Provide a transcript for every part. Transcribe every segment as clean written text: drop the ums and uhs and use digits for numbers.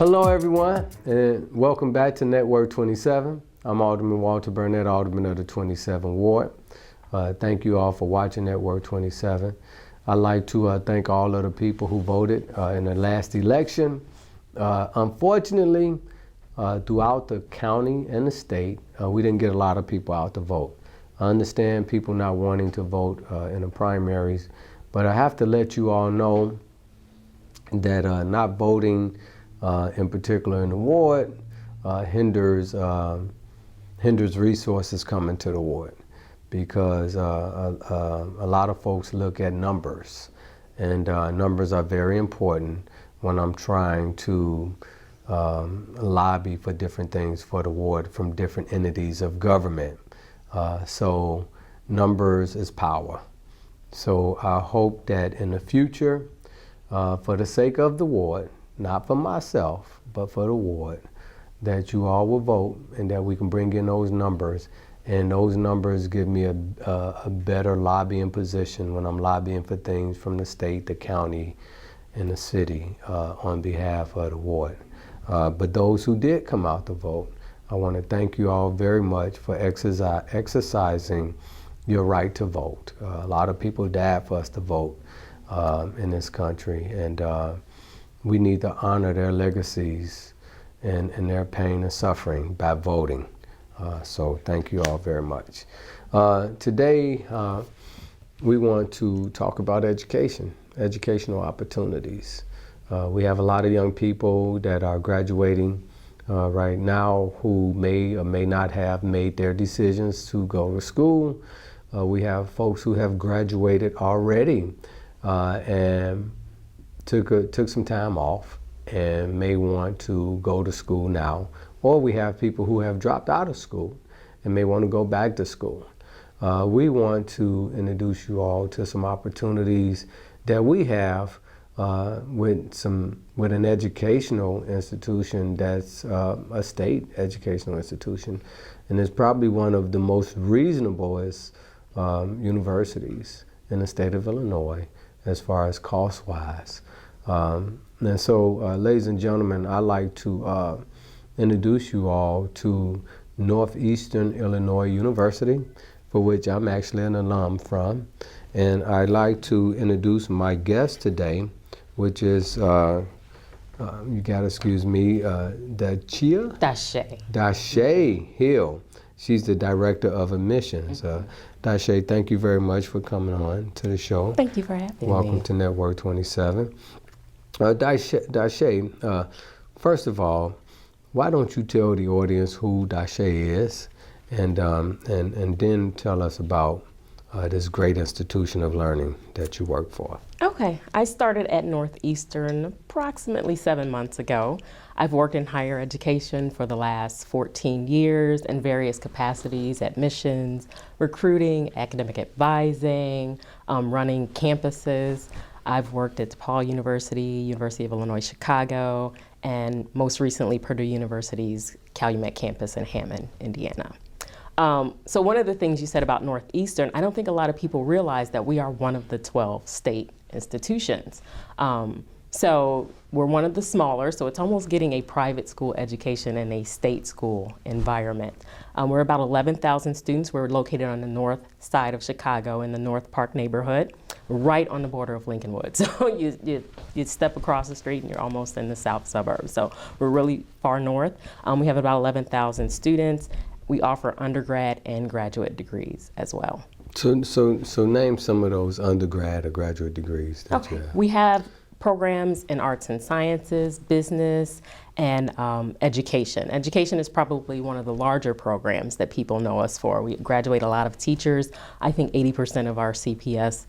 Hello everyone, and welcome back to Network 27. I'm Alderman Burnett, Alderman of the 27th Ward. Thank you all for watching Network 27. I'd like to thank all of the people who voted in the last election. Unfortunately, throughout the county and the state, we didn't get a lot of people out to vote. I understand people not wanting to vote in the primaries, but I have to let you all know that not voting in particular in the ward hinders resources coming to the ward, because a lot of folks look at numbers, and numbers are very important when I'm trying to lobby for different things for the ward from different entities of government. So numbers is power. So I hope that in the future, for the sake of the ward, not for myself, but for the ward, that you all will vote and that we can bring in those numbers. And those numbers give me a better lobbying position when I'm lobbying for things from the state, the county, and the city on behalf of the ward. But those who did come out to vote, I want to thank you all very much for exercising your right to vote. A lot of people died for us to vote in this country, and we need to honor their legacies and their pain and suffering by voting. So thank you all very much. Today, we want to talk about education, educational opportunities. We have a lot of young people that are graduating right now who may or may not have made their decisions to go to school. We have folks who have graduated already and took some time off and may want to go to school now. Or we have people who have dropped out of school and may want to go back to school. We want to introduce you all to some opportunities that we have with an educational institution that's a state educational institution, and it's probably one of the most reasonablest universities in the state of Illinois as far as cost-wise. And so, ladies and gentlemen, I'd like to introduce you all to Northeastern IL University, for which I'm actually an alum from. And I'd like to introduce my guest today, which is, you gotta excuse me, Dashay Hill. She's the Director of Admissions. Dashay, thank you very much for coming on to the show. Thank you for having me. Welcome to Network 27. Dashay, first of all, why don't you tell the audience who Dashay is, and then tell us about this great institution of learning that you work for. Okay, I started at Northeastern approximately 7 months ago. I've worked in higher education for the last 14 years in various capacities: admissions, recruiting, academic advising, running campuses. I've worked at DePaul University, University of Illinois Chicago, and most recently Purdue University's Calumet campus in Hammond, Indiana. So one of the things you said about Northeastern, I don't think a lot of people realize that we are one of the 12 state institutions. So we're one of the smaller, so it's almost getting a private school education in a state school environment. We're about 11,000 students. We're located on the north side of Chicago in the North Park neighborhood, right on the border of Lincolnwood. So you step across the street and you're almost in the south suburbs. So we're really far north. We have about 11,000 students. We offer undergrad and graduate degrees as well. So name some of those undergrad or graduate degrees that you have. We have programs in arts and sciences, business, and education. Education is probably one of the larger programs that people know us for. We graduate a lot of teachers. I think 80% of our CPS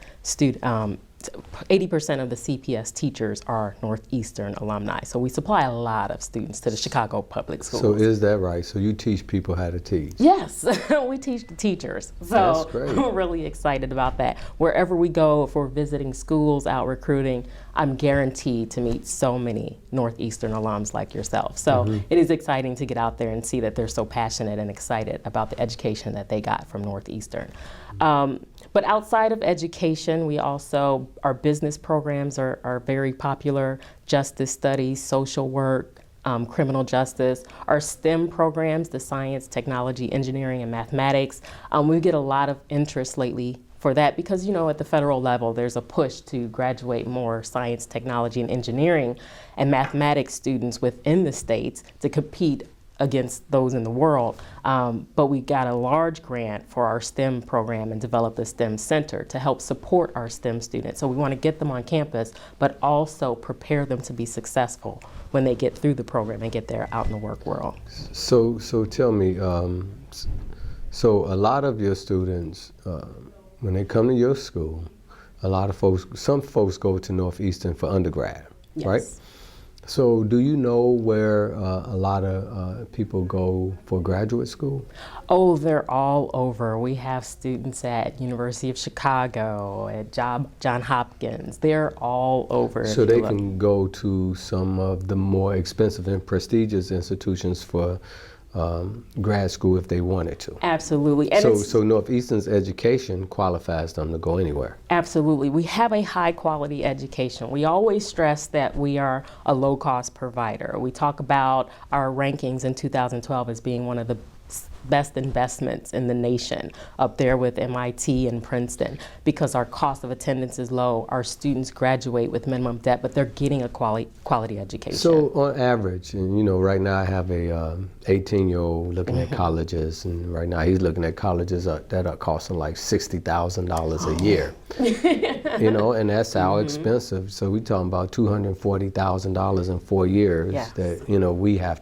80% of the CPS teachers are Northeastern alumni. So we supply a lot of students to the Chicago public schools. So is that right? So you teach people how to teach? Yes, we teach the teachers. So that's great. I'm really excited about that. Wherever we go, if we're visiting schools, out recruiting, I'm guaranteed to meet so many Northeastern alums like yourself. So it is exciting to get out there and see that they're so passionate and excited about the education that they got from Northeastern. But outside of education, we also, our business programs are very popular: justice studies, social work, criminal justice. Our STEM programs, the science, technology, engineering, and mathematics, we get a lot of interest lately for that because, at the federal level, there's a push to graduate more science, technology, and engineering and mathematics students within the states to compete against those in the world. But we got a large grant for our STEM program and developed the STEM Center to help support our STEM students. So we want to get them on campus, but also prepare them to be successful when they get through the program and get there out in the work world. So tell me, so a lot of your students, when they come to your school, some folks go to Northeastern for undergrad, Yes. right? So do you know where a lot of people go for graduate school? Oh, they're all over. We have students at University of Chicago, at John Hopkins. They're all over. So they can go to some of the more expensive and prestigious institutions for grad school if they wanted to. Absolutely. And so Northeastern's education qualifies them to go anywhere. Absolutely. We have a high quality education. We always stress that we are a low cost provider. We talk about our rankings in 2012 as being one of the best investments in the nation, up there with MIT and Princeton, because our cost of attendance is low. Our students graduate with minimum debt, but they're getting a quality education. So on average, and right now I have a 18-year-old looking at colleges, and right now he's looking at colleges that are costing like $60,000 a year. And that's how expensive. So we're talking about $240,000 in 4 years Yes. that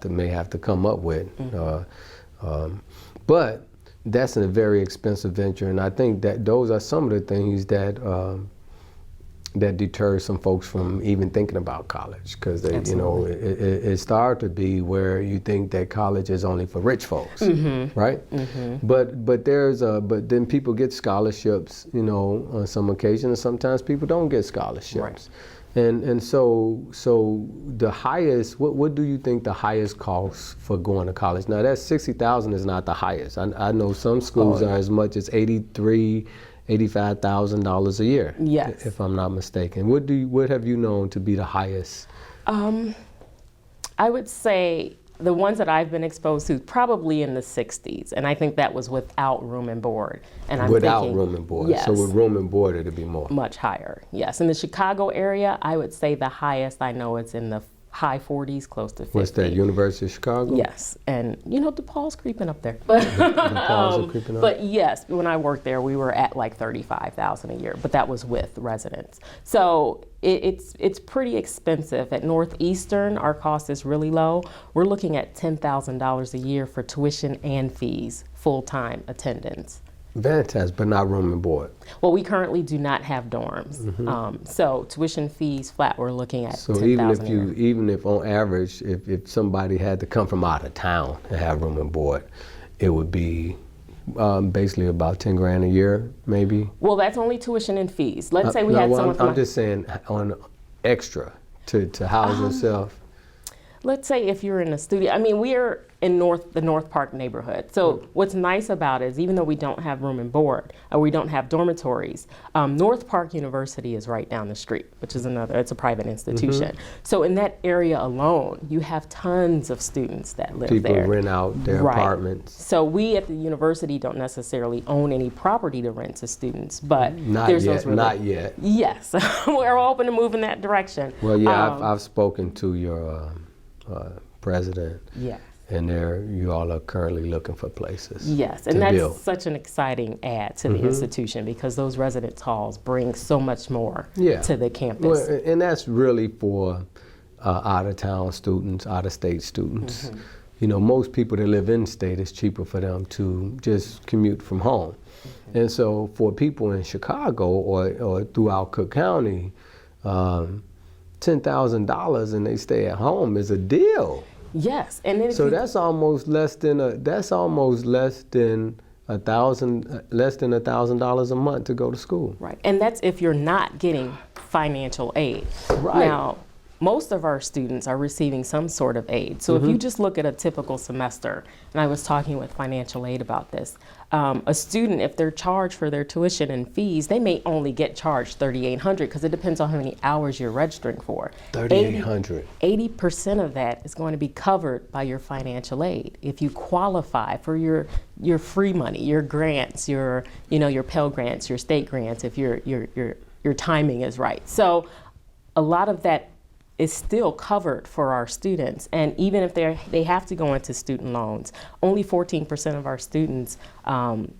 may have to come up with. But that's a very expensive venture, and I think that those are some of the things that that deter some folks from even thinking about college, because it started to be where you think that college is only for rich folks, right? But then people get scholarships, on some occasions, and sometimes people don't get scholarships. Right. And so the highest, what do you think the highest cost for going to college? Now that $60,000 is not the highest. I know some schools are as much as $85,000 a year. Yes. If I'm not mistaken. What have you known to be the highest? I would say the ones that I've been exposed to, probably in the 60s, and I think that was without room and board. And I'm Without thinking, room and board. Yes, So with room and board, it'd be more. much higher. Yes, in the Chicago area, I would say the highest I know is in the high 40s, close to 50. What's that, University of Chicago? Yes, and DePaul's creeping up there. But DePaul's are creeping up? But yes, when I worked there, we were at like $35,000 a year, but that was with residents. So it's pretty expensive. At Northeastern, our cost is really low. We're looking at $10,000 a year for tuition and fees, full-time attendance. Fantastic, but not room and board. Well, we currently do not have dorms. So tuition fees flat, we're looking at So $10,000 a year. even if on average, if somebody had to come from out of town to have room and board, it would be basically about 10 grand a year, maybe. Well, that's only tuition and fees. Let's say we had someone from I'm just saying on extra to house yourself. Let's say if you're in a studio, we're in the North Park neighborhood. So what's nice about it is even though we don't have room and board, or we don't have dormitories, North Park University is right down the street, which is it's a private institution. So in that area alone, you have tons of students that live People there. rent out their apartments. So we at the university don't necessarily own any property to rent to students, but Not there's yet, those really, not yet. Yes, we're open to move in that direction. Well, yeah, I've spoken to your president. Yeah. And you all are currently looking for places. Yes, and that's such an exciting add to the institution because those residence halls bring so much more to the campus. Well, and that's really for out-of-town students, out-of-state students. Most people that live in state, it's cheaper for them to just commute from home. And so for people in Chicago or throughout Cook County, $10,000 and they stay at home is a deal. Yes, and then so that's almost less than $1,000 a month to go to school. Right, and that's if you're not getting financial aid. Right. Now, most of our students are receiving some sort of aid. So if you just look at a typical semester, and I was talking with financial aid about this, a student, if they're charged for their tuition and fees, they may only get charged $3,800 because it depends on how many hours you're registering for. $3,800. 80% of that is going to be covered by your financial aid. If you qualify for your free money, your grants, your Pell grants, your state grants, if your timing is right. So a lot of that is still covered for our students. And even if they have to go into student loans, only 14% of our students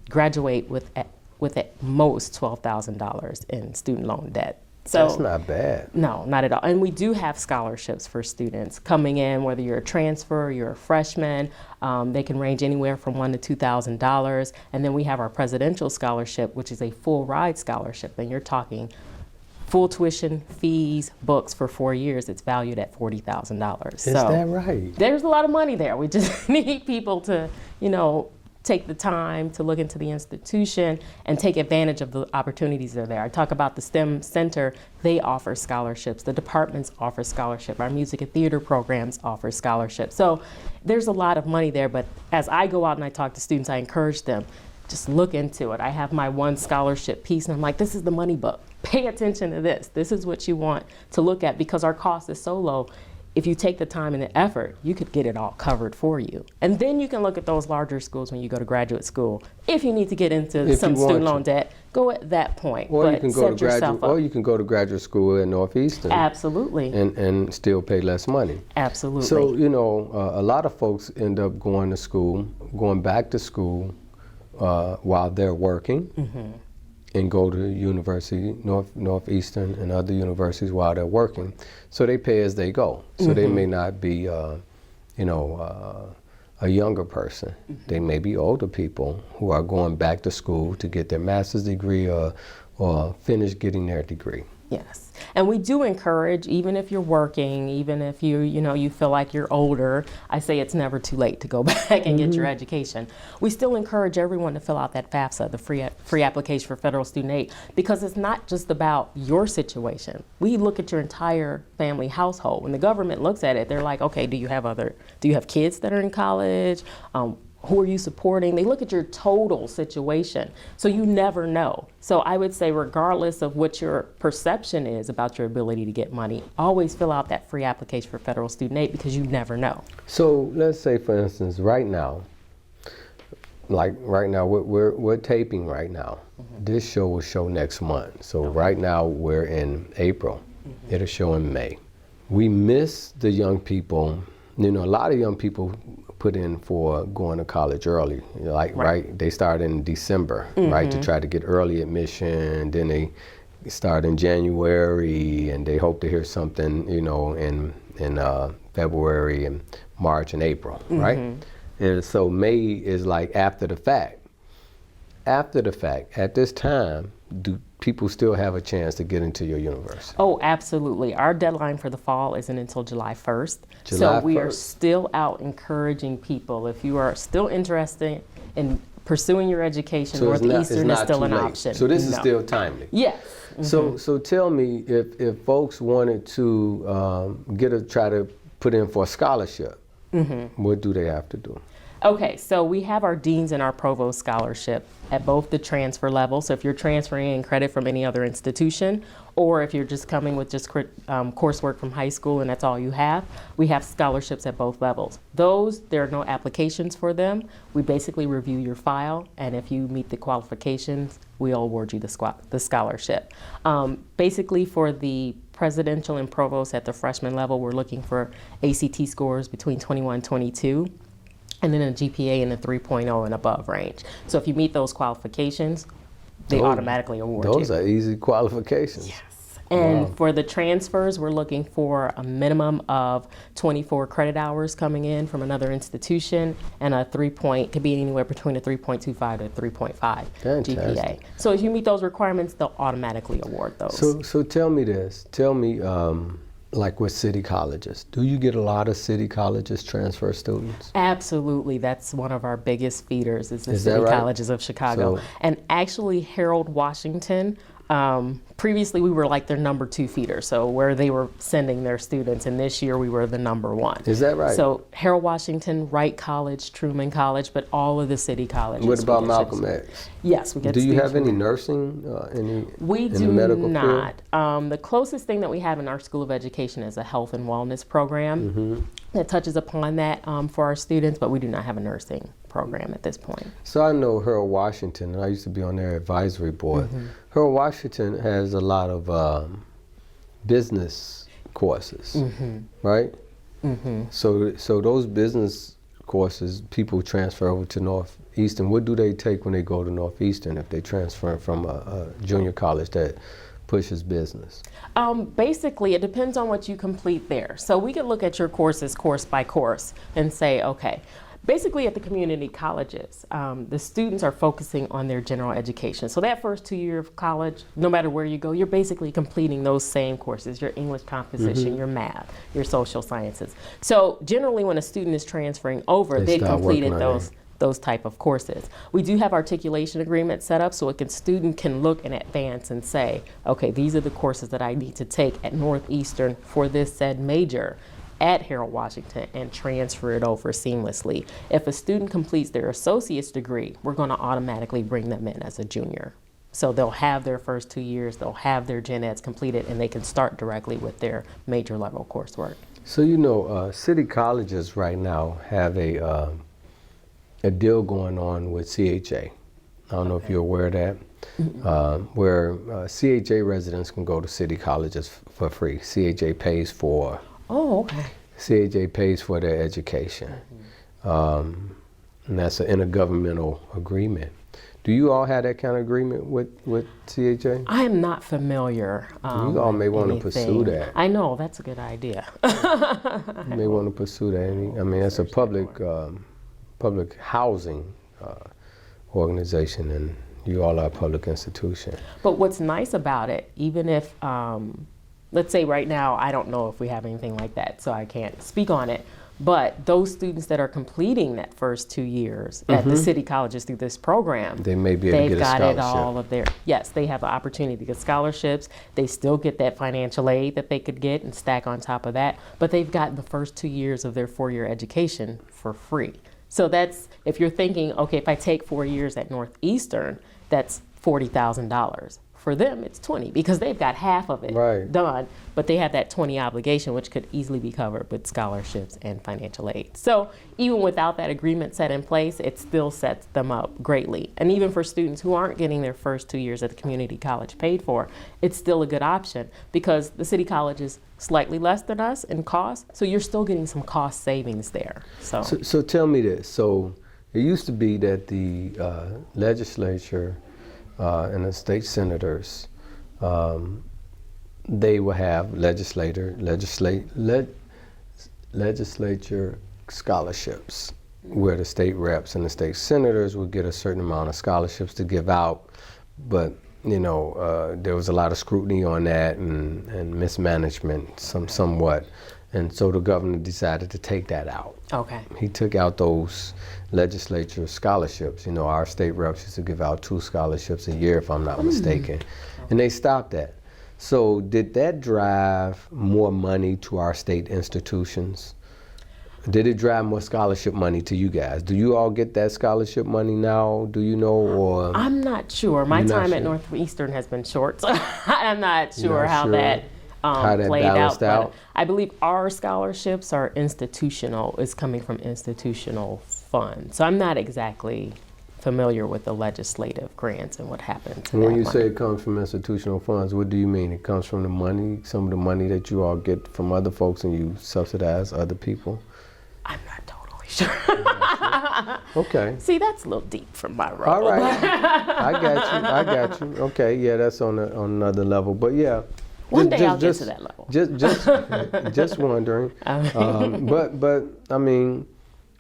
graduate with at most $12,000 in student loan debt. So that's not bad. No, not at all. And we do have scholarships for students coming in, whether you're a transfer, you're a freshman. They can range anywhere from $1,000 to $2,000. And then we have our presidential scholarship, which is a full ride scholarship. And you're talking full tuition, fees, books for 4 years. It's valued at $40,000. Is that right? There's a lot of money there. We just need people to, take the time to look into the institution and take advantage of the opportunities that are there. I talk about the STEM Center. They offer scholarships. The departments offer scholarship. Our music and theater programs offer scholarships. So there's a lot of money there, but as I go out and I talk to students, I encourage them, just look into it. I have my one scholarship piece and I'm like, this is the money book. Pay attention to this. This is what you want to look at because our cost is so low. If you take the time and the effort, you could get it all covered for you. And then you can look at those larger schools when you go to graduate school. If you need to get into some student loan debt, go at that point. Or you can go to graduate school at Northeastern. Absolutely. And still pay less money. Absolutely. So, a lot of folks end up going back to school while they're working. And go to university, Northeastern and other universities while they're working. So they pay as they go. So they may not be, a younger person. They may be older people who are going back to school to get their master's degree or finish getting their degree. Yes. And we do encourage, even if you're working, even if you feel like you're older, I say it's never too late to go back and get your education. We still encourage everyone to fill out that FAFSA, the free application for federal student aid, because it's not just about your situation. We look at your entire family household. When the government looks at it, they're like, okay, do you have kids that are in college? Who are you supporting? They look at your total situation. So you never know. So I would say regardless of what your perception is about your ability to get money, always fill out that free application for federal student aid because you never know. So let's say, for instance, right now, we're taping right now. This show will show next month. So right now we're in April. It'll show in May. We miss the young people. A lot of young people put in for going to college early, right? They start in December, right, to try to get early admission. Then they start in January, and they hope to hear something, in February and March and April, right? And so May is like after the fact. After the fact, at this time, do people still have a chance to get into your university? Oh, absolutely. Our deadline for the fall isn't until July 1st. So we are still out encouraging people. If you are still interested in pursuing your education, Northeastern is still an option. So this is still timely. Yes. So tell me, if folks wanted to try to put in for a scholarship, what do they have to do? Okay, so we have our deans and our provost scholarship at both the transfer level. So if you're transferring in credit from any other institution, or if you're just coming with just coursework from high school and that's all you have, we have scholarships at both levels. There are no applications for them. We basically review your file, and if you meet the qualifications, we'll award you the scholarship. Basically for the presidential and provost at the freshman level, we're looking for ACT scores between 21 and 22. And then a GPA in the 3.0 and above range. So if you meet those qualifications, they automatically award you. Those are easy qualifications. Yes. And for the transfers, we're looking for a minimum of 24 credit hours coming in from another institution, and could be anywhere between a 3.25 to 3.5 GPA. So if you meet those requirements, they'll automatically award those. So tell me this. Tell me, like with city colleges, do you get a lot of city colleges transfer students? Absolutely. That's one of our biggest feeders is the city colleges of Chicago. And actually Harold Washington Previously, we were like their number 2 feeder, so where they were sending their students, and this year we were the number 1. Is that right? So Harold Washington, Wright College, Truman College, but all of the city colleges. What about Malcolm X? Yes, we get. Do you students have any from nursing We in do the medical not. field? The closest thing that we have in our School of Education is a health and wellness program that touches upon that for our students, but we do not have a nursing program at this point. So I know Harold Washington, and I used to be on their advisory board. Harold Washington has a lot of business courses, right? So those business courses, people transfer over to Northeastern. What do they take when they go to Northeastern if they transfer from a junior college that pushes business? Basically, it depends on what you complete there. So we could look at your courses course by course and say, okay, basically at the community colleges, the students are focusing on their general education. So that first 2 years of college, no matter where you go, you're basically completing those same courses, your English composition, your math, your social sciences. So generally when a student is transferring over, they've completed those type of courses. We do have articulation agreements set up so a student can look in advance and say, okay, these are the courses that I need to take at Northeastern for this said major at Harold Washington and transfer it over seamlessly. If a student completes their associate's degree, we're going to automatically bring them in as a junior. So they'll have their first 2 years, they'll have their gen eds completed, and they can start directly with their major level coursework. So you know, city colleges right now have a deal going on with CHA. I don't know if you're aware of that, where CHA residents can go to city colleges for free. CHA pays for. Oh, okay. CHA pays for their education, and that's an intergovernmental agreement. Do you all have that kind of agreement with CHA? I am not familiar. You all may want to pursue that. I know, that's a good idea. You may want to pursue that. I mean, it's a public housing organization, and you all are a public institution. But what's nice about it, even if, let's say right now, I don't know if we have anything like that, so I can't speak on it, but those students that are completing that first 2 years at the city colleges through this program, they may be able to get a scholarship. They've got it all of their, yes, they have the opportunity to get scholarships. They still get that financial aid that they could get and stack on top of that, but they've gotten the first 2 years of their 4-year education for free. So that's, if you're thinking, okay, if I take 4 years at Northeastern, that's $40,000. For them, it's 20 because they've got half of it done, but they have that 20 obligation, which could easily be covered with scholarships and financial aid. So even without that agreement set in place, it still sets them up greatly. And even for students who aren't getting their first 2 years at the community college paid for, it's still a good option because the city college is slightly less than us in cost, so you're still getting some cost savings there. So tell me this. So it used to be that the legislature and the state senators, they will have legislature scholarships, where the state reps and the state senators would get a certain amount of scholarships to give out. But you know, there was a lot of scrutiny on that and mismanagement, somewhat. And so the governor decided to take that out. Okay. He took out those legislature scholarships. You know, our state reps used to give out 2 scholarships a year, if I'm not mistaken. And they stopped that. So did that drive more money to our state institutions? Did it drive more scholarship money to you guys? Do you all get that scholarship money now? Do you know, or? I'm not sure. My time at Northeastern has been short, so I'm not sure how that played out. But I believe our scholarships are institutional. It's coming from institutional funds. So I'm not exactly familiar with the legislative grants and what happens. When you say it comes from institutional funds, what do you mean? It comes from the money, some of the money that you all get from other folks and you subsidize other people? I'm not totally sure. Okay. See, that's a little deep from my role. All right. I got you. Okay, yeah, that's on another level. But yeah. One day I'll get to that level. Just wondering. But I mean,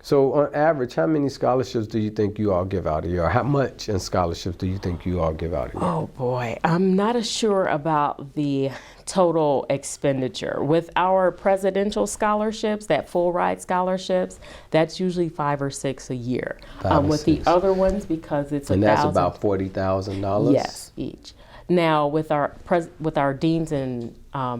so on average, how many scholarships do you think you all give out a year? Or how much in scholarships do you think you all give out a year? Oh boy, I'm not sure about the total expenditure. With our presidential scholarships, that full ride scholarships, that's usually 5 or 6 a year. With the other ones, because it's and that's about $40,000. Yes, each. Now, with our deans and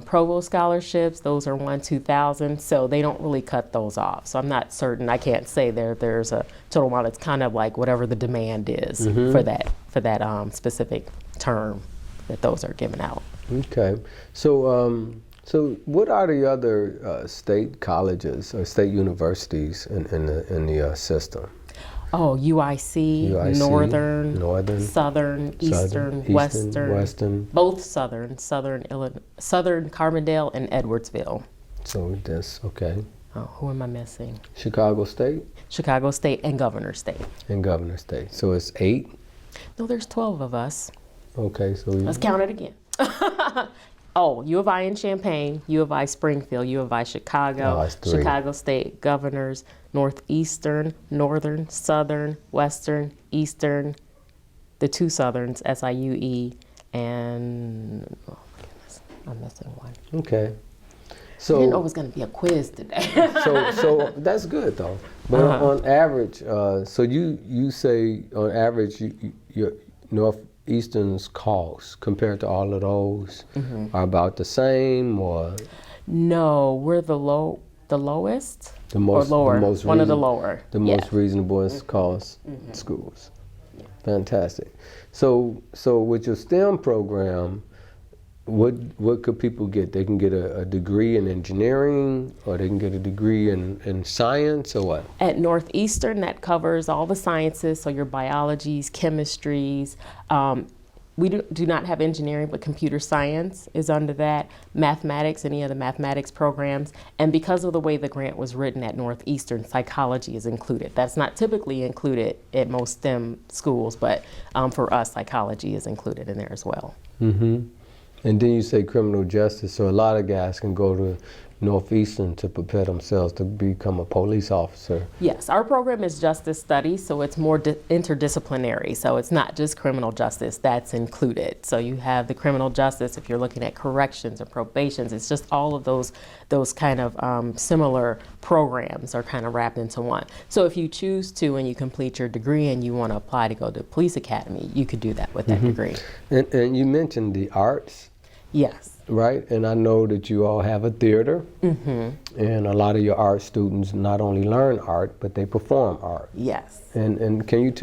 provost scholarships, those are 2,000, so they don't really cut those off. So I'm not certain. I can't say there's a total amount. It's kind of like whatever the demand is for that specific term that those are given out. Okay. So what are the other state colleges or state universities in the system? Oh, UIC, Northern, Southern, Eastern, Western, both Southern, Carbondale, and Edwardsville. So that's okay. Oh, who am I missing? Chicago State? Chicago State and Governor State. And Governor State. So it's 8? No, there's 12 of us. Okay, so let's count it again. Oh, U of I in Champaign, U of I Springfield, U of I Chicago, Chicago State, Governors, Northeastern, Northern, Southern, Western, Eastern, the 2 Southerns, SIUE, and, oh my goodness, I'm missing one. Okay. So, I didn't know it was going to be a quiz today. so that's good though. But on average, so you say on average your Northeastern's costs compared to all of those are about the same, or? No, we're the lowest. The most, or lower, the most one of the lower. The most reasonable cost schools. Yeah. Fantastic. So with your STEM program, what could people get? They can get a degree in engineering, or they can get a degree in science, or what? At Northeastern, that covers all the sciences, so your biologies, chemistries. We do not have engineering, but computer science is under that. Mathematics, any of the mathematics programs. And because of the way the grant was written at Northeastern, psychology is included. That's not typically included at most STEM schools, but for us, psychology is included in there as well. Mm-hmm. And then you say criminal justice, so a lot of guys can go to Northeastern to prepare themselves to become a police officer. Yes, our program is justice studies, so it's more interdisciplinary. So it's not just criminal justice, that's included. So you have the criminal justice, if you're looking at corrections or probations, it's just all of those kind of similar programs are kind of wrapped into one. So if you choose to and you complete your degree and you want to apply to go to police academy, you could do that with that degree. And you mentioned the arts. Yes. Right, and I know that you all have a theater, and a lot of your art students not only learn art, but they perform art. Yes. And can you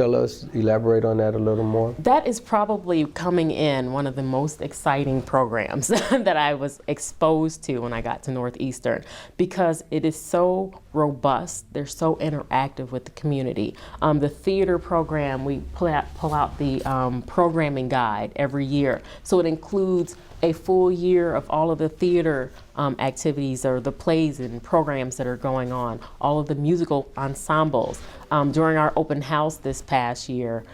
elaborate on that a little more? That is probably coming in one of the most exciting programs that I was exposed to when I got to Northeastern, because it is so robust, they're so interactive with the community. The theater program, we pull out the programming guide every year, so it includes a full year of all of the theater activities or the plays and programs that are going on, all of the musical ensembles. During our open house this past year,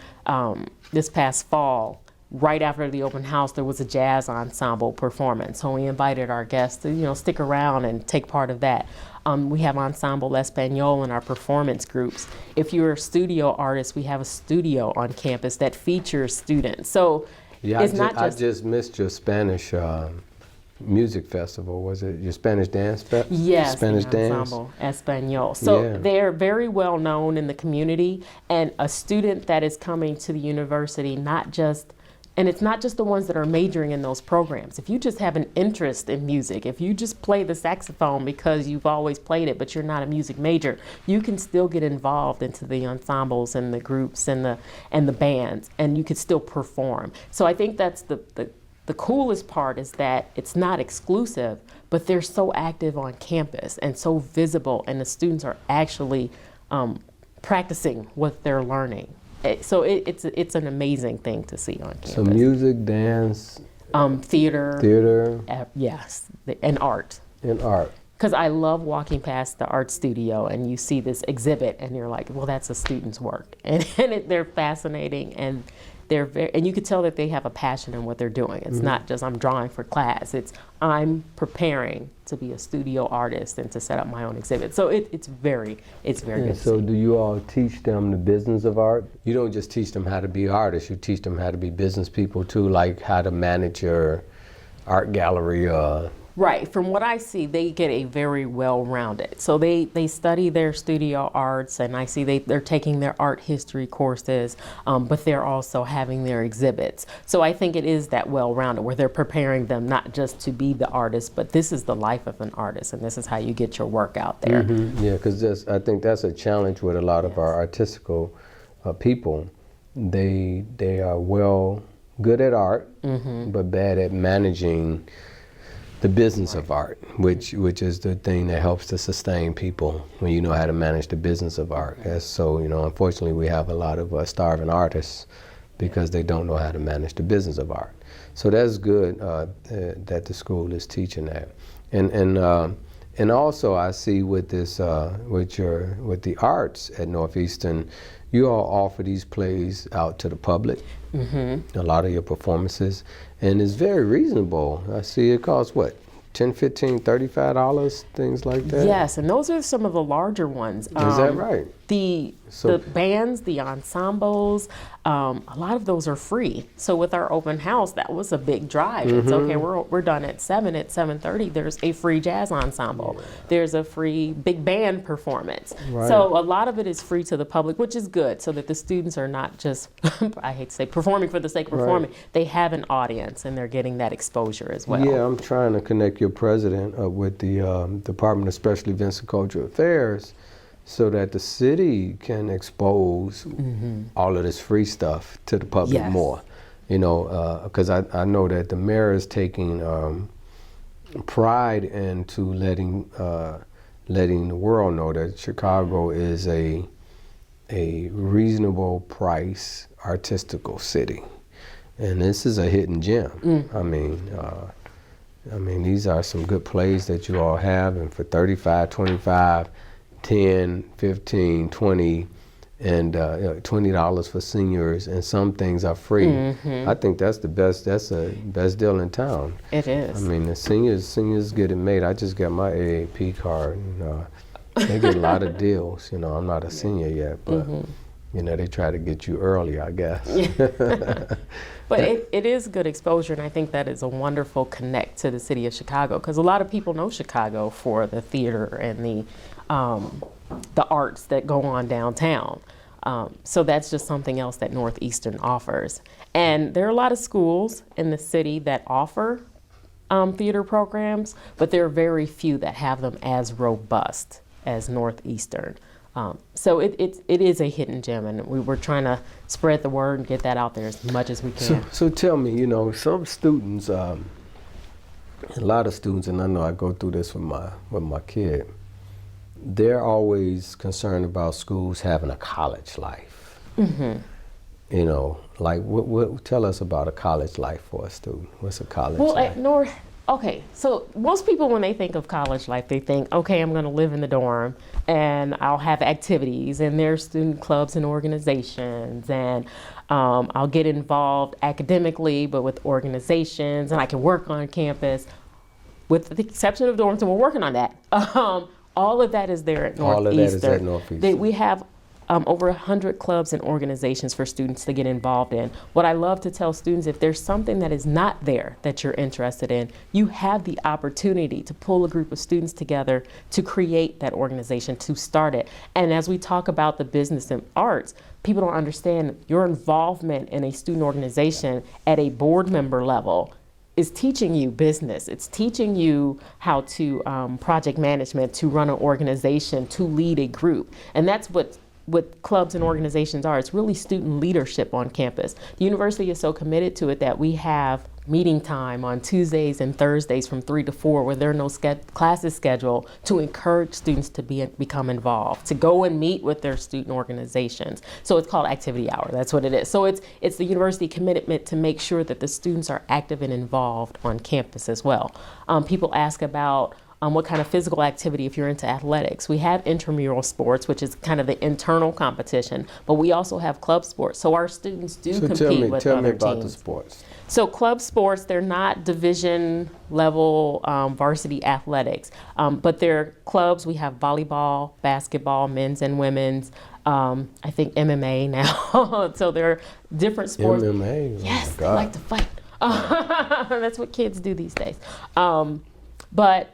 this past fall, right after the open house, there was a jazz ensemble performance. So we invited our guests to, stick around and take part of that. We have Ensemble Espanol in our performance groups. If you're a studio artist, we have a studio on campus that features students. So yeah, it's not just. I just missed your Spanish music festival. Was it your Spanish dance festival? Yes, Spanish dance. Ensemble Espanol. So they're very well known in the community, and a student that is coming to the university, and it's not just the ones that are majoring in those programs. If you just have an interest in music, if you just play the saxophone because you've always played it, but you're not a music major, you can still get involved into the ensembles and the groups and the bands, and you could still perform. So I think that's the coolest part, is that it's not exclusive, but they're so active on campus and so visible, and the students are actually practicing what they're learning. So it's an amazing thing to see on campus. So music, dance, theater, yes, and art. And art. Because I love walking past the art studio and you see this exhibit and you're like, well, that's a student's work, and they're fascinating, and and you could tell that they have a passion in what they're doing. It's not just I'm drawing for class. It's I'm preparing to be a studio artist and to set up my own exhibit. So it's very good. So do you all teach them the business of art? You don't just teach them how to be artists. You teach them how to be business people too, like how to manage your art gallery, Right. From what I see, they get a very well-rounded. So they study their studio arts, and I see they're taking their art history courses, but they're also having their exhibits. So I think it is that well-rounded where they're preparing them not just to be the artist, but this is the life of an artist, and this is how you get your work out there. Yeah, because I think that's a challenge with a lot of our artistical people. They are good at art, but bad at managing the business of art, which is the thing that helps to sustain people when you know how to manage the business of art. So, unfortunately, we have a lot of starving artists because they don't know how to manage the business of art. So that's good that the school is teaching that. And also I see with this with the arts at Northeastern, you all offer these plays out to the public. A lot of your performances, and it's very reasonable. I see it costs what, $10, $15, $35, things like that? Yes, and those are some of the larger ones. Is that right? The bands, the ensembles, a lot of those are free. So with our open house, that was a big drive. It's okay, we're done at 7. At 7:30, there's a free jazz ensemble. There's a free big band performance. Right. So a lot of it is free to the public, which is good, so that the students are not just, I hate to say, performing for the sake of performing. They have an audience, and they're getting that exposure as well. Yeah, I'm trying to connect your president with the Department of Special Events and Cultural Affairs, so that the city can expose all of this free stuff to the public more. Because I know that the mayor is taking pride into letting the world know that Chicago is a reasonable price artistical city, and this is a hidden gem. I mean, these are some good plays that you all have, and for $35, $25. 10, 15, 20, and $20 for seniors, and some things are free. I think that's the best. That's the best deal in town. It is. I mean, the seniors get it made. I just got my AAP card, and they get a lot of deals. I'm not a senior yet, but they try to get you early, I guess. But it is good exposure, and I think that is a wonderful connect to the city of Chicago, because a lot of people know Chicago for the theater and the arts that go on downtown. So that's just something else that Northeastern offers. And there are a lot of schools in the city that offer theater programs, but there are very few that have them as robust as Northeastern. So it is a hidden gem, and we're trying to spread the word and get that out there as much as we can. So tell me, some students, a lot of students, and I know I go through this with my kid, they're always concerned about schools having a college life. Like what tell us about a college life for a student. What's a college life? Okay, so most people, when they think of college life, they think, okay, I'm going to live in the dorm, and I'll have activities, and there's student clubs and organizations, and I'll get involved academically, but with organizations, and I can work on campus, with the exception of dorms, and we're working on that. All of that is there at Northeastern. All of that is at Northeastern. We have over 100 clubs and organizations for students to get involved in. What I love to tell students, if there's something that is not there that you're interested in, you have the opportunity to pull a group of students together to create that organization, to start it. And as we talk about the business and arts, people don't understand your involvement in a student organization at a board member level is teaching you business. It's teaching you how to project management, to run an organization, to lead a group. And that's what clubs and organizations are. It's really student leadership on campus. The university is so committed to it that we have meeting time on Tuesdays and Thursdays from 3 to 4 where there are no classes scheduled, to encourage students to become involved, to go and meet with their student organizations. So it's called Activity Hour. That's what it is. So it's the university commitment to make sure that the students are active and involved on campus as well. People ask about what kind of physical activity if you're into athletics. We have intramural sports, which is kind of the internal competition, but we also have club sports. So our students do compete with other teams. Tell me about the sports. So club sports, they're not division level varsity athletics, but they're clubs. We have volleyball, basketball, men's and women's, I think MMA now. So there are different sports. MMA? Yes, oh they like to fight. That's what kids do these days. But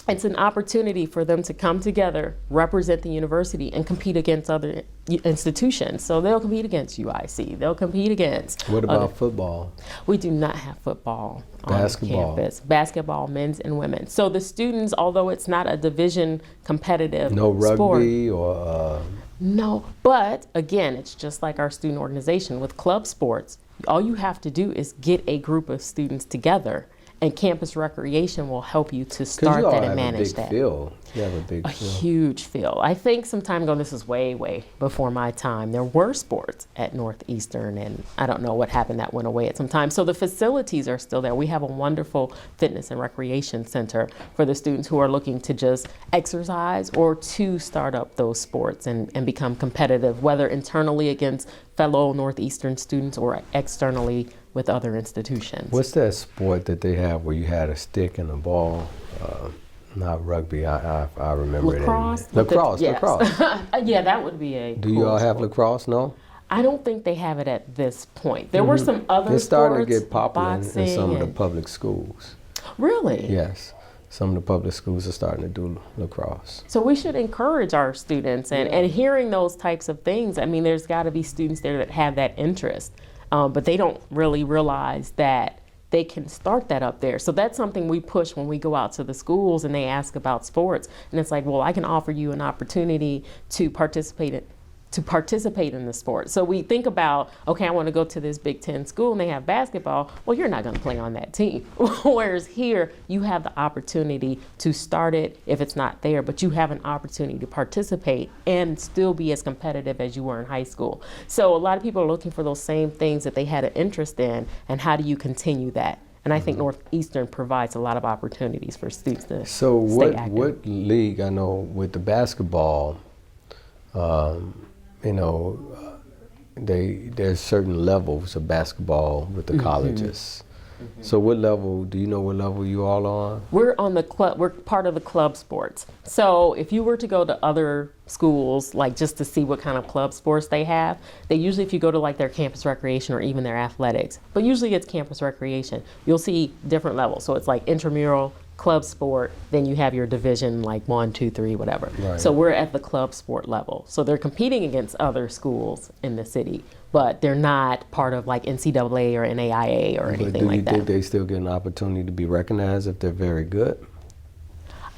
it's an opportunity for them to come together, represent the university, and compete against other institutions. So they'll compete against UIC. They'll compete against. What about football? We do not have football Basketball. on campus. Basketball, men's and women's. So the students, although it's not a division competitive No rugby sport, or. no, but again, it's just like our student organization with club sports. All you have to do is get a group of students together, and campus recreation will help you to start that and manage that. You have a big A field. huge field. I think some time ago, this is way, way before my time, there were sports at Northeastern, and I don't know what happened, that went away at some time. So the facilities are still there. We have a wonderful fitness and recreation center for the students who are looking to just exercise or to start up those sports and become competitive, whether internally against fellow Northeastern students or externally with other institutions. What's that sport that they have where you had a stick and a ball? Not rugby. I remember Lacrosse? it. Lacrosse. Yes. Lacrosse. Yeah, that would be a Do you cool all have sport. lacrosse? No. I don't think they have it at this point. There were some other It's starting sports, to get popular in boxing some of the and- public schools. Really? Yes, some of the public schools are starting to do lacrosse. So we should encourage our students and hearing those types of things. I mean, there's got to be students there that have that interest, but they don't really realize that they can start that up there. So that's something we push when we go out to the schools and they ask about sports. And it's like, well, I can offer you an opportunity to participate in the sport. So we think about, okay, I want to go to this Big Ten school and they have basketball. Well, you're not going to play on that team. Whereas here, you have the opportunity to start it if it's not there, but you have an opportunity to participate and still be as competitive as you were in high school. So a lot of people are looking for those same things that they had an interest in, and how do you continue that? And I think Northeastern provides a lot of opportunities for students to So stay active. what league, I know with the basketball, there's certain levels of basketball with the colleges. So what level, do you know what level you all are? We're on the club, we're part of the club sports. So if you were to go to other schools, like just to see what kind of club sports they have, they usually, if you go to like their campus recreation or even their athletics, but usually it's campus recreation, you'll see different levels. So it's like intramural, club sport, then you have your division like 1, 2, 3, whatever. Right. So we're at the club sport level. So they're competing against other schools in the city, but they're not part of like NCAA or NAIA or anything like that. Do you think they still get an opportunity to be recognized if they're very good?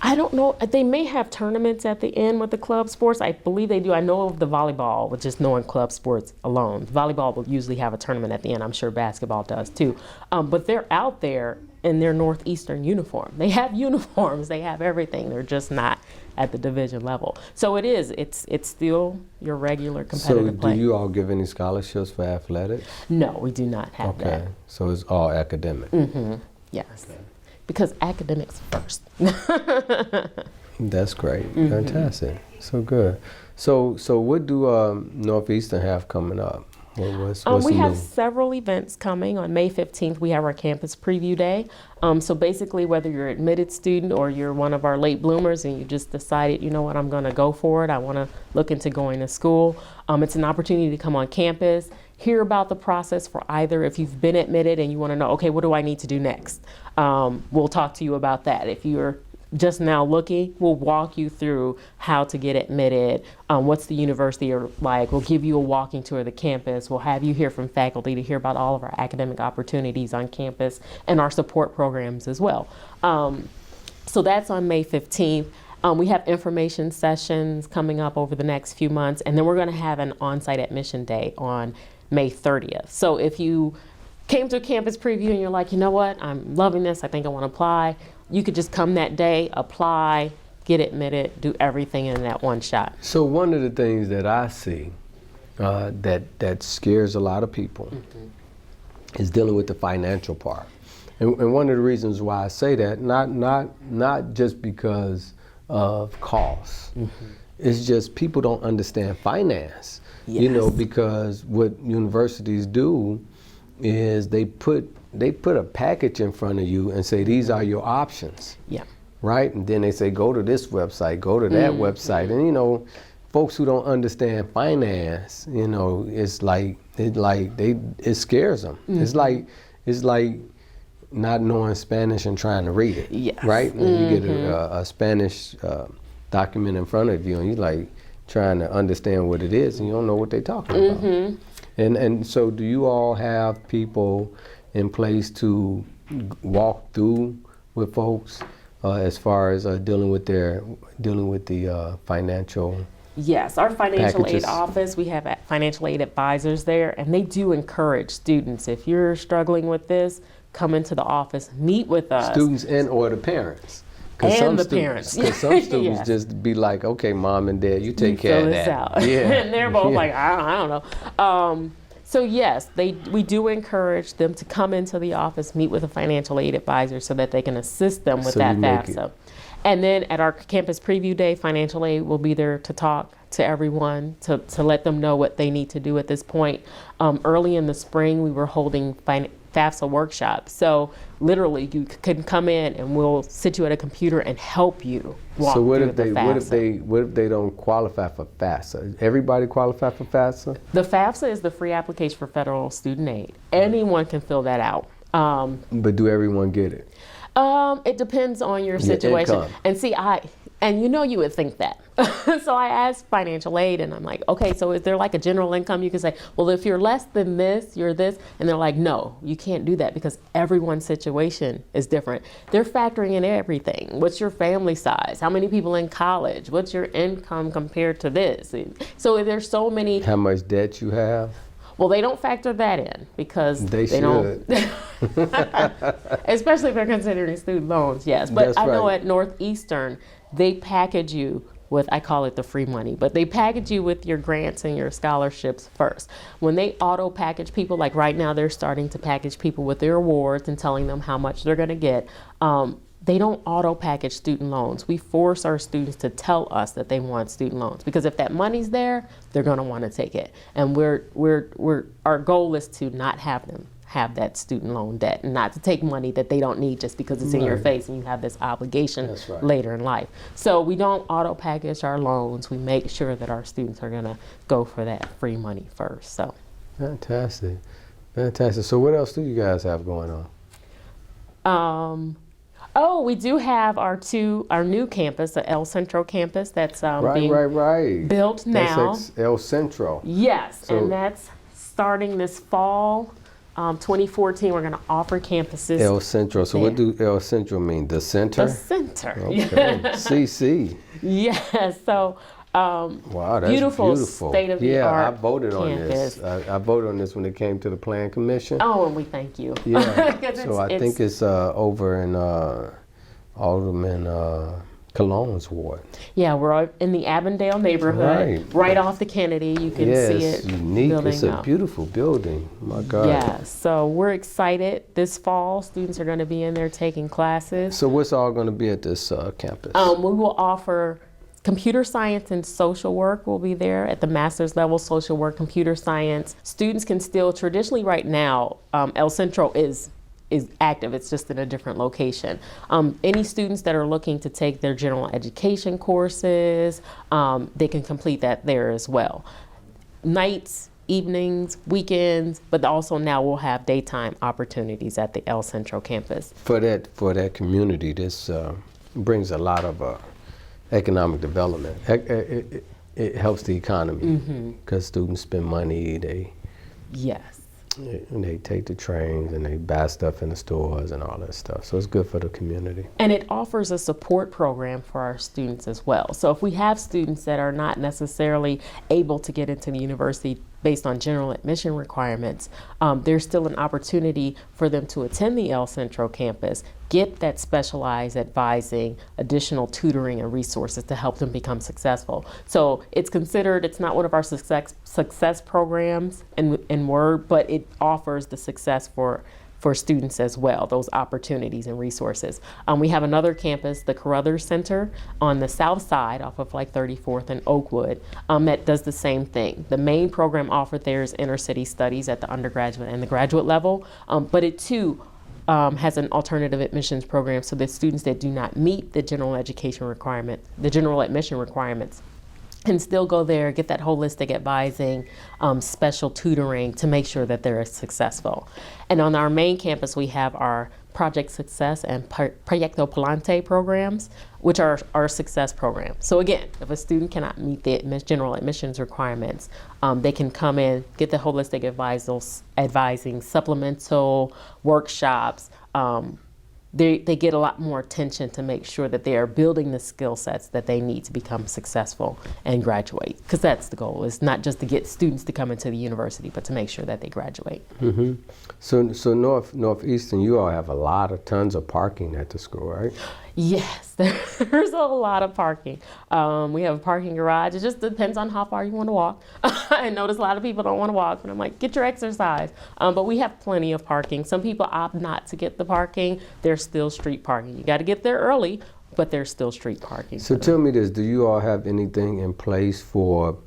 I don't know. They may have tournaments at the end with the club sports. I believe they do. I know of the volleyball, with just knowing club sports alone. Volleyball will usually have a tournament at the end. I'm sure basketball does too. But they're out there in their Northeastern uniform. They have uniforms. They have everything. They're just not at the division level. So it is. It's still your regular competitive So play. do you all give any scholarships for athletics? No, we do not have Okay, that. so it's all academic. Yes. Because academics first. That's great. Fantastic. So good. So what do Northeastern have coming up? What's We have new? several events coming. On May 15th, we have our campus preview day. So basically, whether you're an admitted student or you're one of our late bloomers and you just decided, you know what, I'm going to go for it, I want to look into going to school, it's an opportunity to come on campus, hear about the process for either if you've been admitted and you want to know, okay, what do I need to do next? We'll talk to you about that. If you're just now looking, we'll walk you through how to get admitted, what's the university like. We'll give you a walking tour of the campus. We'll have you hear from faculty to hear about all of our academic opportunities on campus and our support programs as well. So that's on May 15th. We have information sessions coming up over the next few months, and then we're going to have an on-site admission day on May 30th. So if you came to a campus preview and you're like, you know what, I'm loving this, I think I want to apply, you could just come that day, apply, get admitted, do everything in that one shot. So one of the things that I see that scares a lot of people is dealing with the financial part. And one of the reasons why I say that, not just because of costs, it's just people don't understand finance. Yes. You know, because what universities do is they put a package in front of you and say, these are your options. Yeah. Right? And then they say, go to this website, go to that website. And, you know, folks who don't understand finance, you know, it scares them. It's like not knowing Spanish and trying to read it. Yes. Right? And you get a Spanish document in front of you, and you like trying to understand what it is, and you don't know what they're talking about. And so, do you all have people in place to walk through with folks as far as dealing with the financial? Yes, our financial packages? aid office, we have financial aid advisors there, and they do encourage students, if you're struggling with this, come into the office, meet with us. Students and or the parents. And the parents. Because some students Yes. just be like, okay, mom and dad, you take You care fill of this that. out. Yeah. And they're both Yeah. like, I don't know. So yes, we do encourage them to come into the office, meet with a financial aid advisor so that they can assist them with So that you make FAFSA. And then at our campus preview day, financial aid will be there to talk to everyone, to let them know what they need to do at this point. Early in the spring, we were holding FAFSA workshops. So literally, you can come in and we'll sit you at a computer and help you walk So what through if the they FAFSA. what if they don't qualify for FAFSA? Everybody qualify for FAFSA? The FAFSA is the free application for federal student aid. Anyone can fill that out. But do everyone get it? It depends on your situation. income. And see, you would think that. So I asked financial aid and I'm like, okay, so is there like a general income? You can say, well, if you're less than this, you're this. And they're like, no, you can't do that because everyone's situation is different. They're factoring in everything. What's your family size? How many people in college? What's your income compared to this? So there's so many. How much debt you have? Well, they don't factor that in because They don't. Especially if they're considering student loans, yes. But That's I know right. at Northeastern, they package you with, I call it the free money, but they package you with your grants and your scholarships first. When they auto package people, like right now they're starting to package people with their awards and telling them how much they're going to get. They don't auto package student loans. We force our students to tell us that they want student loans because if that money's there, they're going to want to take it. And our goal is to not have them have that student loan debt and not to take money that they don't need just because it's in your Right. face and you have this obligation That's right. later in life. So we don't auto package our loans. We make sure that our students are going to go for that free money first. So Fantastic. Fantastic. So what else do you guys have going on? we do have our new campus, the El Centro campus that's being Right. built now. That's El Centro. Yes, So- and that's starting this fall. 2014, we're going to offer campuses. El Centro. So what do El Centro mean? The center? The center. Okay. CC. Yes. So Wow, that's beautiful, beautiful. state-of-the-art Yeah, I voted on campus. this. I voted on this when it came to the Plan Commission. Oh, and we thank you. Yeah. 'Cause So I think it's over in Alderman Cologne's ward. Yeah, we're in the Avondale neighborhood, right off the Kennedy. You can Yes, see it unique. building It's a up. beautiful building. My God. Yeah, so we're excited. This fall, students are going to be in there taking classes. So what's all going to be at this campus? We will offer computer science and social work will be there at the master's level, social work, computer science. Students can still, traditionally right now, El Centro is active, it's just in a different location. Any students that are looking to take their general education courses, they can complete that there as well. Nights, evenings, weekends, but also now we'll have daytime opportunities at the El Centro campus. For that community, this brings a lot of economic development. It helps the economy because students spend money. Yes. They take the trains and they buy stuff in the stores and all that stuff. So it's good for the community. And it offers a support program for our students as well. So if we have students that are not necessarily able to get into the university based on general admission requirements, there's still an opportunity for them to attend the El Centro campus, get that specialized advising, additional tutoring and resources to help them become successful. So it's not one of our success programs in word, but it offers the success for students as well, those opportunities and resources. We have another campus, the Carruthers Center, on the south side off of like 34th and Oakwood, that does the same thing. The main program offered there is inner city studies at the undergraduate and the graduate level, but it too has an alternative admissions program so that students that do not meet the general admission requirements can still go there, get that holistic advising, special tutoring to make sure that they're successful. And on our main campus, we have our Project Success and Proyecto Palante programs, which are our success programs. So again, if a student cannot meet the general admissions requirements, they can come in, get the holistic advising, supplemental workshops. They get a lot more attention to make sure that they are building the skill sets that they need to become successful and graduate. Because that's the goal. It's not just to get students to come into the university, but to make sure that they graduate. Mm-hmm. So Northeastern, you all have tons of parking at the school, right? Yes, there's a lot of parking. We have a parking garage. It just depends on how far you want to walk. I notice a lot of people don't want to walk, but I'm like, get your exercise. But we have plenty of parking. Some people opt not to get the parking. There's still street parking. You got to get there early, but there's still street parking. So tell me this, do you all have anything in place for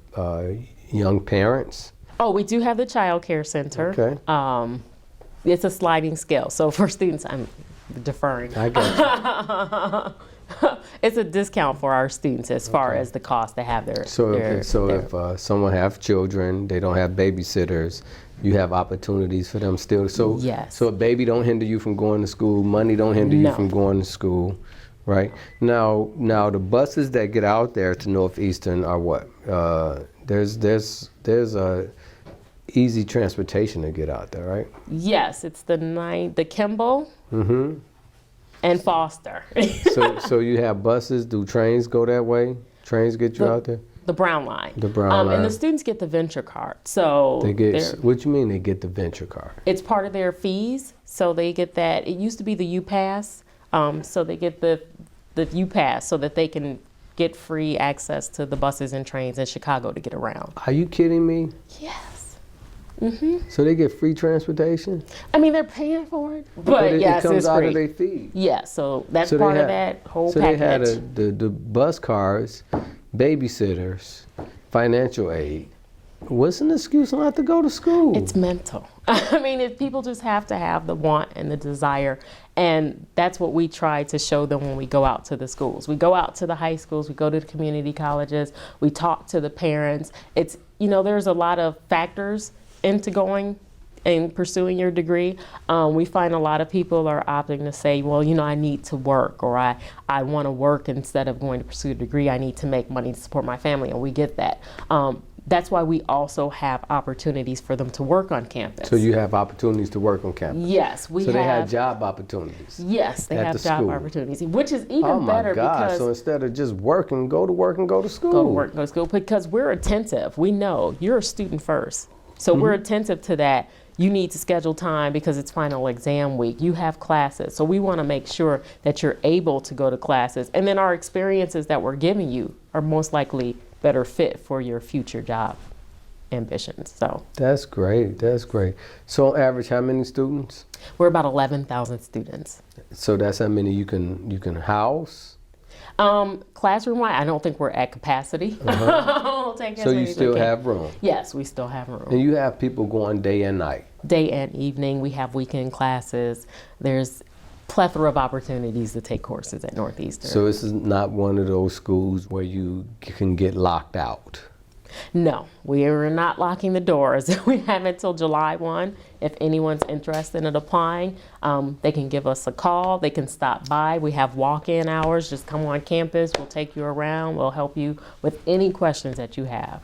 young parents? Oh, we do have the child care center. Okay. It's a sliding scale. So for students, I'm deferring. I got you. It's a discount for our students as far as the cost to have their. If someone have children, they don't have babysitters, you have opportunities for them still. So yes. So a baby don't hinder you from going to school. Money don't hinder you from going to school, right? Now the buses that get out there to Northeastern are what? There's a easy transportation to get out there, right? Yes, it's the Kimball. Mm-hmm. And Foster. so you have buses. Do trains go that way? Trains get you out there? The Brown Line. The Brown Line. And the students get the venture card. So they get. What you mean they get the venture card? It's part of their fees. So they get that. It used to be the U-Pass. So they get the U-Pass so that they can get free access to the buses and trains in Chicago to get around. Are you kidding me? Yes. Mm-hmm. So they get free transportation? I mean, they're paying for it, but yes, it comes it's out free. of their fee. Yeah, so that's part of that whole package. So they had the bus cars, babysitters, financial aid. What's an excuse not to go to school? It's mental. I mean, people just have to have the want and the desire, and that's what we try to show them when we go out to the schools. We go out to the high schools, we go to the community colleges, we talk to the parents. It's, there's a lot of factors into going and pursuing your degree. We find a lot of people are opting to say, well, I need to work, or I want to work instead of going to pursue a degree. I need to make money to support my family, and we get that. That's why we also have opportunities for them to work on campus. So you have opportunities to work on campus? Yes, So they have job opportunities? Yes, they have job opportunities, which is even better. Oh my God, because so instead of just working, go to work and go to school. Go to work and go to school, because we're attentive. We know you're a student first. So we're attentive to that. You need to schedule time because it's final exam week. You have classes. So we want to make sure that you're able to go to classes. And then our experiences that we're giving you are most likely better fit for your future job ambitions. So that's great. That's great. So on average, how many students? We're about 11,000 students. So that's how many you can house? Classroom-wide, I don't think we're at capacity. So you still have room? Yes, we still have room. And you have people going day and night? Day and evening. We have weekend classes. There's plethora of opportunities to take courses at Northeastern. So this is not one of those schools where you can get locked out? No, we are not locking the doors. We have until July 1. If anyone's interested in applying, they can give us a call. They can stop by. We have walk-in hours. Just come on campus. We'll take you around. We'll help you with any questions that you have.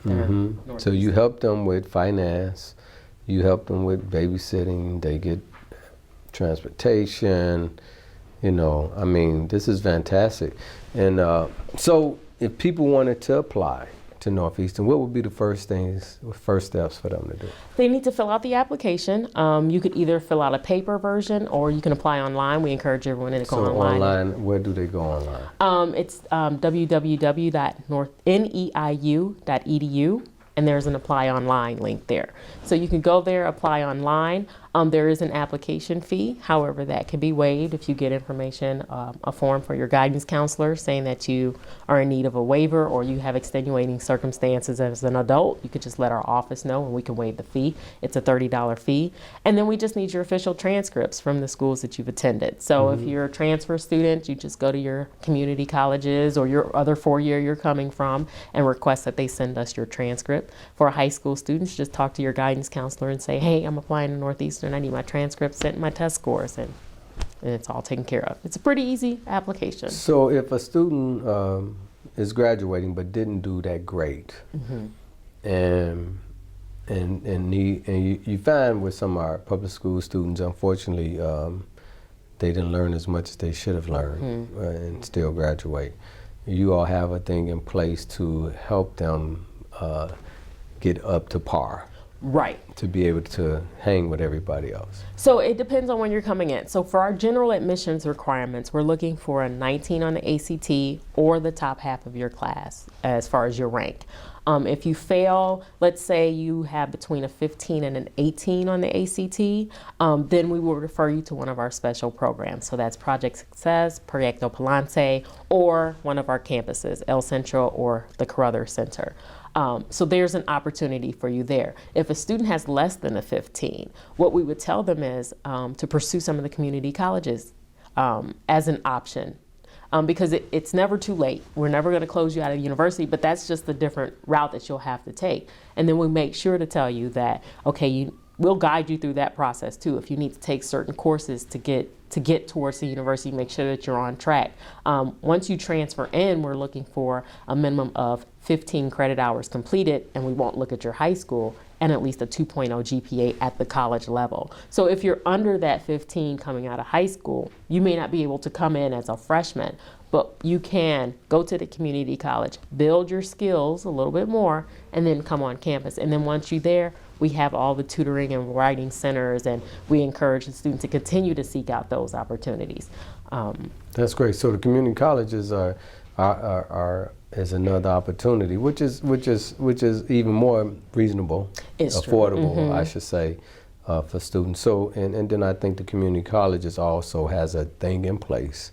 So you help them with finance. You help them with babysitting. They get transportation. I mean, this is fantastic. And so if people wanted to apply to Northeastern, what would be the first steps for them to do? They need to fill out the application. You could either fill out a paper version or you can apply online. We encourage everyone to go online. Online, where do they go online? It's www.neiu.edu, and there's an apply online link there. So you can go there, apply online. There is an application fee. However, that can be waived if you get information, a form for your guidance counselor saying that you are in need of a waiver or you have extenuating circumstances as an adult. You could just let our office know and we can waive the fee. It's a $30 fee. And then we just need your official transcripts from the schools that you've attended. So if you're a transfer student, you just go to your community colleges or your other four-year you're coming from and request that they send us your transcript. For high school students, just talk to your guidance counselor and say, hey, I'm applying to Northeastern. I need my transcript sent and my test scores, and it's all taken care of. It's a pretty easy application. So if a student is graduating but didn't do that great, and you find with some of our public school students, unfortunately, they didn't learn as much as they should have learned and still graduate. You all have a thing in place to help them get up to par. Right. To be able to hang with everybody else. So it depends on when you're coming in. So for our general admissions requirements, we're looking for a 19 on the ACT or the top half of your class as far as your rank. If you fail, let's say you have between a 15 and an 18 on the ACT, then we will refer you to one of our special programs. So that's Project Success, Proyecto Palante, or one of our campuses, El Centro or the Carruthers Center. So there's an opportunity for you there. If a student has less than a 15, what we would tell them is to pursue some of the community colleges as an option. Because it's never too late. We're never going to close you out of the university, but that's just a different route that you'll have to take. And then we make sure to tell you that, okay, we'll guide you through that process too. If you need to take certain courses to get towards the university, make sure that you're on track. Once you transfer in, we're looking for a minimum of 15 credit hours completed, and we won't look at your high school, and at least a 2.0 GPA at the college level. So if you're under that 15 coming out of high school, you may not be able to come in as a freshman, but you can go to the community college, build your skills a little bit more, and then come on campus. And then once you're there, we have all the tutoring and writing centers, and we encourage the students to continue to seek out those opportunities. That's great. So the community colleges is another opportunity, which is even more reasonable, affordable, I should say, for students. So and then I think the community colleges also has a thing in place,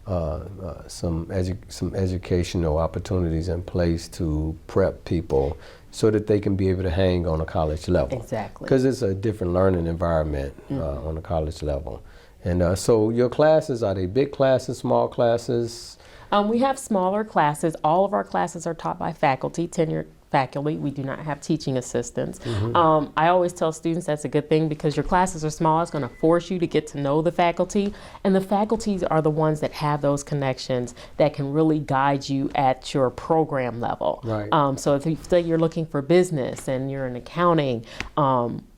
some educational opportunities in place to prep people so that they can be able to hang on a college level. Exactly. Because it's a different learning environment on a college level. And so your classes, are they big classes, small classes? We have smaller classes. All of our classes are taught by faculty, tenured faculty. We do not have teaching assistants. I always tell students that's a good thing because your classes are small. It's going to force you to get to know the faculty, and the faculties are the ones that have those connections that can really guide you at your program level. Right. So if you say you're looking for business and you're in accounting,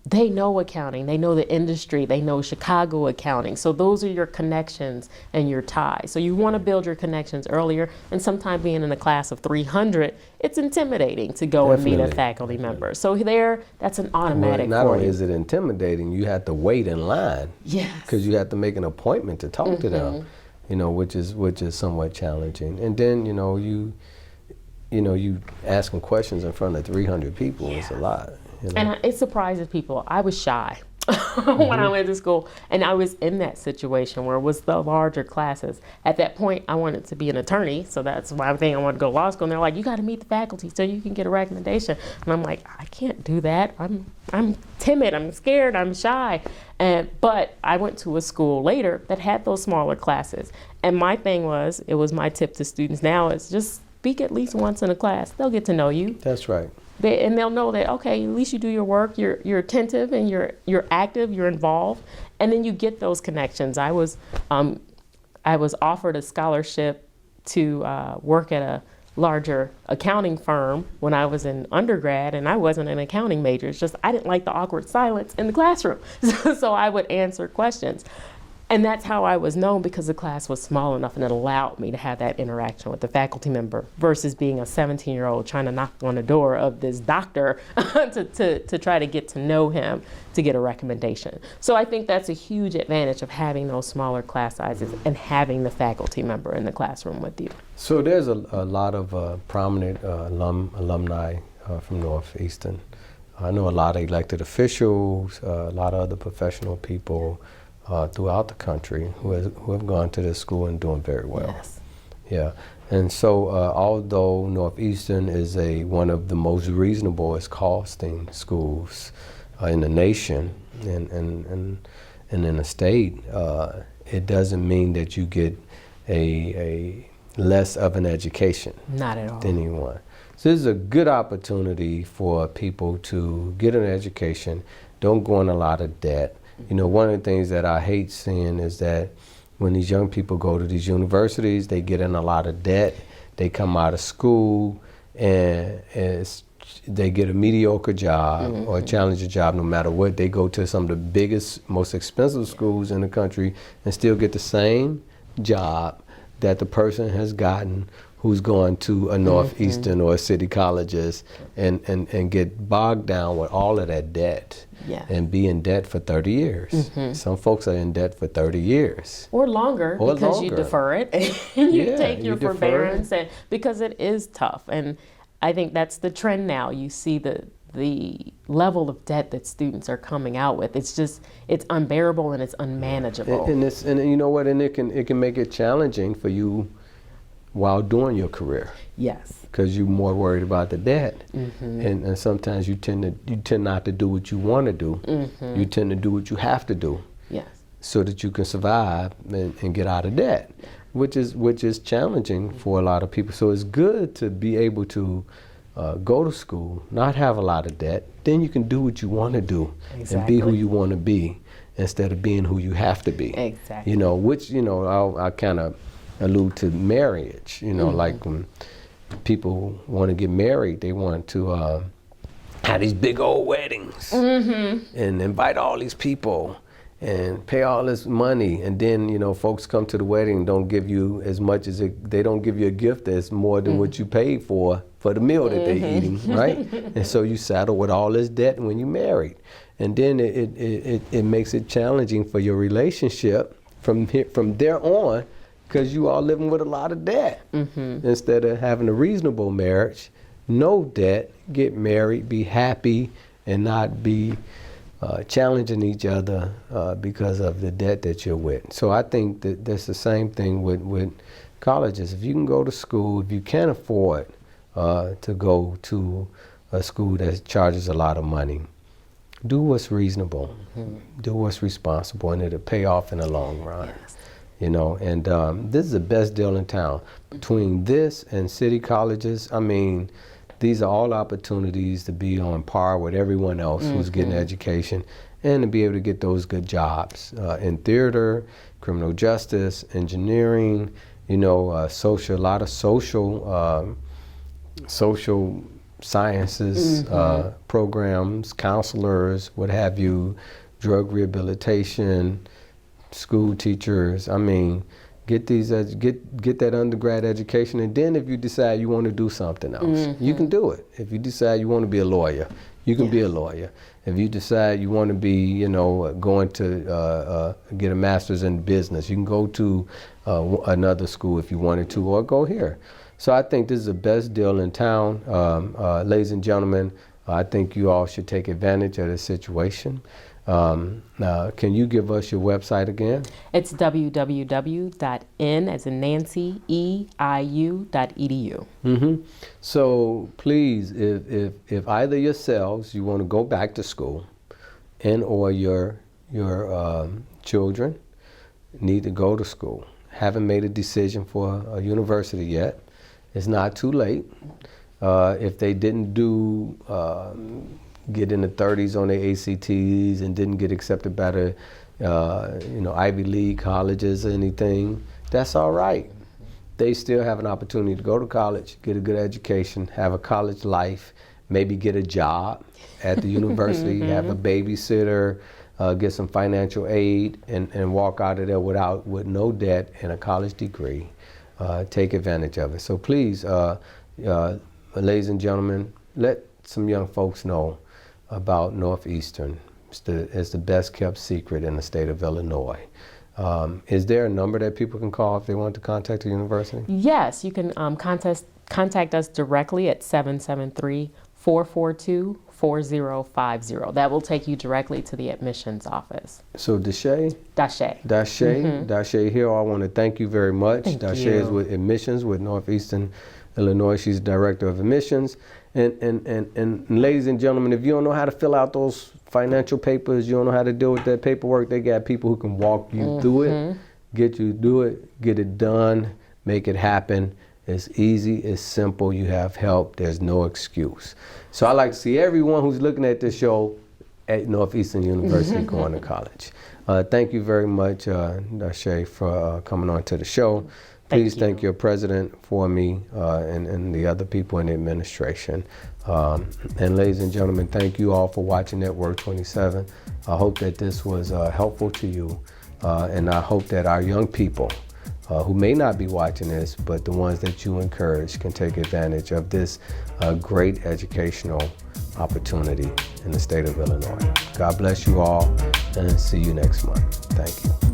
they know accounting, they know the industry, they know Chicago accounting. So those are your connections and your ties. So you want to build your connections earlier, and sometimes being in a class of 300, it's intimidating to go and meet a faculty member. So that's an automatic Not for only you. is it intimidating, you have to wait in line. Yes. Because you have to make an appointment to talk to them, which is somewhat challenging. And then, you asking questions in front of 300 people is a lot. And it surprises people. I was shy when I went to school, and I was in that situation where it was the larger classes. At that point, I wanted to be an attorney, so that's why I wanted to go to law school. And they're like, "You got to meet the faculty so you can get a recommendation." And I'm like, "I can't do that. I'm timid. I'm scared. I'm shy." But I went to a school later that had those smaller classes, and my thing was, it was my tip to students now is just speak at least once in a class. They'll get to know you. That's right. And they'll know that, okay, at least you do your work, you're attentive and you're active, you're involved, and then you get those connections. I was offered a scholarship to work at a larger accounting firm when I was in undergrad, and I wasn't an accounting major. It's just I didn't like the awkward silence in the classroom, so I would answer questions. And that's how I was known, because the class was small enough and it allowed me to have that interaction with the faculty member versus being a 17-year-old trying to knock on the door of this doctor to try to get to know him to get a recommendation. So I think that's a huge advantage of having those smaller class sizes and having the faculty member in the classroom with you. So there's a lot of prominent alumni from Northeastern. I know a lot of elected officials, a lot of other professional people throughout the country who have gone to this school and doing very well. Yes. Yeah, and so although Northeastern is one of the most reasonable costing schools in the nation and in the state, it doesn't mean that you get a less of an education. Not at all. Than anyone. So this is a good opportunity for people to get an education, don't go in a lot of debt. You know, one of the things that I hate seeing is that when these young people go to these universities, they get in a lot of debt, they come out of school, and they get a mediocre job or a challenging job no matter what. They go to some of the biggest, most expensive schools in the country and still get the same job that the person has gotten who's going to a Northeastern or a city colleges and get bogged down with all of that debt and be in debt for 30 years. Some folks are in debt for 30 years. Or longer, because you defer it and you take your forbearance, and because it is tough. And I think that's the trend now. You see the level of debt that students are coming out with. It's unbearable and it's unmanageable. And you know what? And it can make it challenging for you while doing your career. Yes. Because you're more worried about the debt. And sometimes you tend not to do what you want to do. You tend to do what you have to do. Yes. So that you can survive and get out of debt, which is challenging for a lot of people. So it's good to be able to go to school, not have a lot of debt, then you can do what you want to do and be who you want to be instead of being who you have to be. Exactly. You know, which, you know, I kind of allude to marriage, you know, like when people want to get married, they want to have these big old weddings and invite all these people and pay all this money, and then, you know, folks come to the wedding and don't give you as much as they don't give you a gift that's more than what you paid for the meal that they're eating, right? And so you saddle with all this debt when you're married, and then it makes it challenging for your relationship from there on, because you are living with a lot of debt. Instead of having a reasonable marriage, no debt, get married, be happy, and not be challenging each other because of the debt that you're with. So I think that that's the same thing with colleges. If you can go to school, if you can afford to go to a school that charges a lot of money, do what's reasonable, do what's responsible, and it'll pay off in the long run. Yes. You know, and this is the best deal in town. Between this and city colleges, I mean, these are all opportunities to be on par with everyone else who's getting education, and to be able to get those good jobs in theater, criminal justice, engineering, you know, a lot of social sciences programs, counselors, what have you, drug rehabilitation, school teachers. I mean, get that undergrad education, and then if you decide you want to do something else, you can do it. If you decide you want to be a lawyer, you can be a lawyer. If you decide you want to be, you know, going to get a master's in business, you can go to another school if you wanted to, or go here. So I think this is the best deal in town. Ladies and gentlemen, I think you all should take advantage of this situation. Can you give us your website again? It's www.n as in Nancy, EIU.edu. So please, if either yourselves, you want to go back to school, and or your children need to go to school, haven't made a decision for a university yet, it's not too late. If they didn't get in the 30s on their ACTs and didn't get accepted by the Ivy League colleges or anything, that's all right. They still have an opportunity to go to college, get a good education, have a college life, maybe get a job at the university, have a babysitter, get some financial aid, and walk out of there with no debt and a college degree. Take advantage of it. So please, ladies and gentlemen, let some young folks know about Northeastern. It's the best kept secret in the state of Illinois. Is there a number that people can call if they want to contact the university? Yes, you can contact us directly at 442-4050. That will take you directly to the admissions office. So Dashay? Dashay. Dashay here, I want to thank you very much. Thank Dashay you. is with admissions with Northeastern Illinois. She's director of admissions. And ladies and gentlemen, if you don't know how to fill out those financial papers, you don't know how to deal with that paperwork, they got people who can walk you through it, get you to do it, get it done, make it happen. It's easy, it's simple, you have help, there's no excuse. So I like to see everyone who's looking at this show at Northeastern University going to college. Thank you very much, Dashay, for coming on to the show. Please thank your president for me and the other people in the administration. And ladies and gentlemen, thank you all for watching Network 27. I hope that this was helpful to you. And I hope that our young people who may not be watching this, but the ones that you encourage can take advantage of this great educational opportunity in the state of Illinois. God bless you all and see you next month. Thank you.